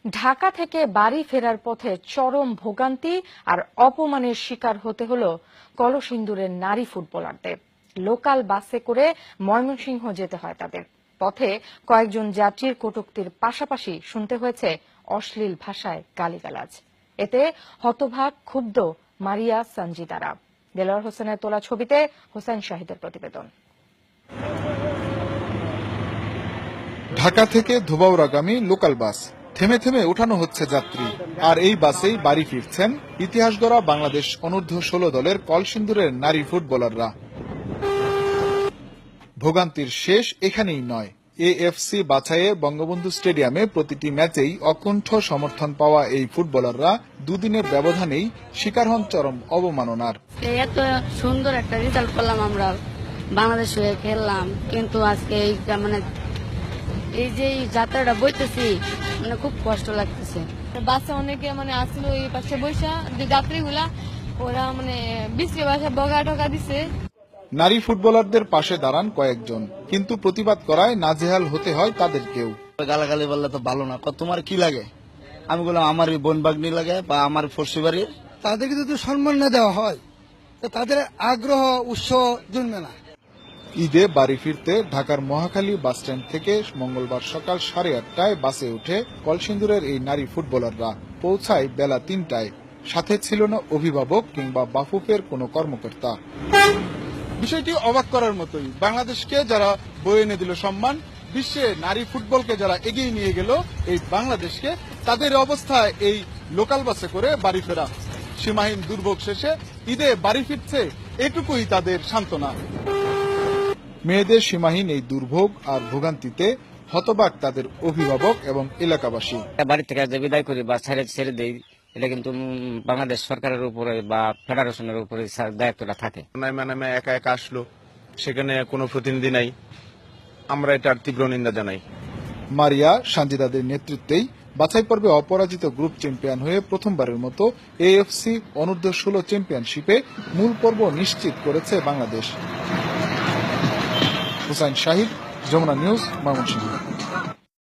ঢাকা থেকে বাড়ি ফেরার পথে চরম ভোগান্তি আর অপমানের শিকার হতে হলো কলসিন্দুরের নারী ফুটবলারদের। লোকাল বাসে করে ময়মনসিংহ যেতে হয় তাদের। পথে কয়েকজন যাত্রীর কটূক্তির পাশাপাশি শুনতে হয়েছে অশ্লীল ভাষায় গালিগালাজ। এতে হতবাক ক্ষুব্ধ মারিয়া সঞ্জিতারা। দেলোয়ার হোসেনের তোলা ছবিতে হোসেন শাহিদের প্রতিবেদন। ঢাকা থেকে ধোবাউড়াগামী লোকাল বাস থেমে থেমে ওঠানো হচ্ছে যাত্রী, আর এই বাসেই বাড়ি ফিরছেন ইতিহাস গড়া বাংলাদেশ অনূর্ধ্ব 16 দলের কলসিন্দুরের নারী ফুটবলাররা। ভোগান্তির শেষ এখানেই নয়। এএফসি বাছাইয়ে বঙ্গবন্ধু স্টেডিয়ামে প্রতিটি ম্যাচেই অকুণ্ঠ সমর্থন পাওয়া এই ফুটবলাররা দুদিনের ব্যবধানেই শিকার হন চরম অবমাননার। এত সুন্দর একটা রেজাল্ট করলাম, আমরা বাংলাদেশ হয়ে খেললাম, কিন্তু আজকে এই যে যাত্রাটা বইতেছি খুব কষ্ট লাগতেছে। বাসে অনেকে আসলো এই পাশে বৈশা, যে যাত্রীগুলা ওরা বিশ্রী ভাষা বগা ঠকা দিছে। নারী ফুটবলারদের পাশে দাঁড়ান কয়েকজন, কিন্তু প্রতিবাদ করায় নাজেহাল হতে হয় তাদেরকেও। গালাগালি বললে তো ভালো না, তোমার কি লাগে? আমি বললাম আমার বোন বাগনি লাগে বা আমার ফর্সি বাড়ির। তাদেরকে যদি সম্মান না দেওয়া হয় তো তাদের আগ্রহ উৎসাহ জন্মে না। ঈদে বাড়ি ফিরতে ঢাকার মহাখালী বাসস্ট্যান্ড থেকে মঙ্গলবার সকাল 8:30টায় বাসে উঠে কলসিন্দুরের এই নারী ফুটবলাররা পৌঁছায় বেলা 3টায়। সাথে ছিল না অভিভাবক কিংবা বাফুফের কোনো কর্মকর্তা। বিষয়টি অবাক করার মতোই। বাংলাদেশকে যারা বয়ে এনে দিল সম্মান, বিশ্বে নারী ফুটবলকে যারা এগিয়ে নিয়ে গেল এই বাংলাদেশকে, তাদের অবস্থায় এই লোকাল বাসে করে বাড়ি ফেরা। সীমাহীন দুর্ভোগ শেষে ঈদে বাড়ি ফিরছে, এটুকুই তাদের সান্ত্বনা। মেয়েদের সীমাহীন এই দুর্ভোগ আর ভোগান্তিতে হতবাক তাদের অভিভাবক এবং এলাকাবাসী। বাড়ি থেকে যে বিদায় করি বা ছেড়ে দেই, এটা কিন্তু বাংলাদেশ সরকারের উপরে বা ফেডারেশনের উপরে দায়িত্বটা থাকে। একা একা আসলো, সেখানে কোনো প্রতিনিধি নাই, আমরা এটার তীব্র নিন্দা জানাই। মারিয়া সঞ্জিতাদের নেতৃত্বেই বাছাই পর্বে অপরাজিত গ্রুপ চ্যাম্পিয়ন হয়ে প্রথমবারের মতো এএফসি অনূর্ধ্ব 16 চ্যাম্পিয়নশিপে মূল পর্ব নিশ্চিত করেছে বাংলাদেশ। হোসেন শাহিদ, যমুনা নিউজ, ময়মনসিংহ।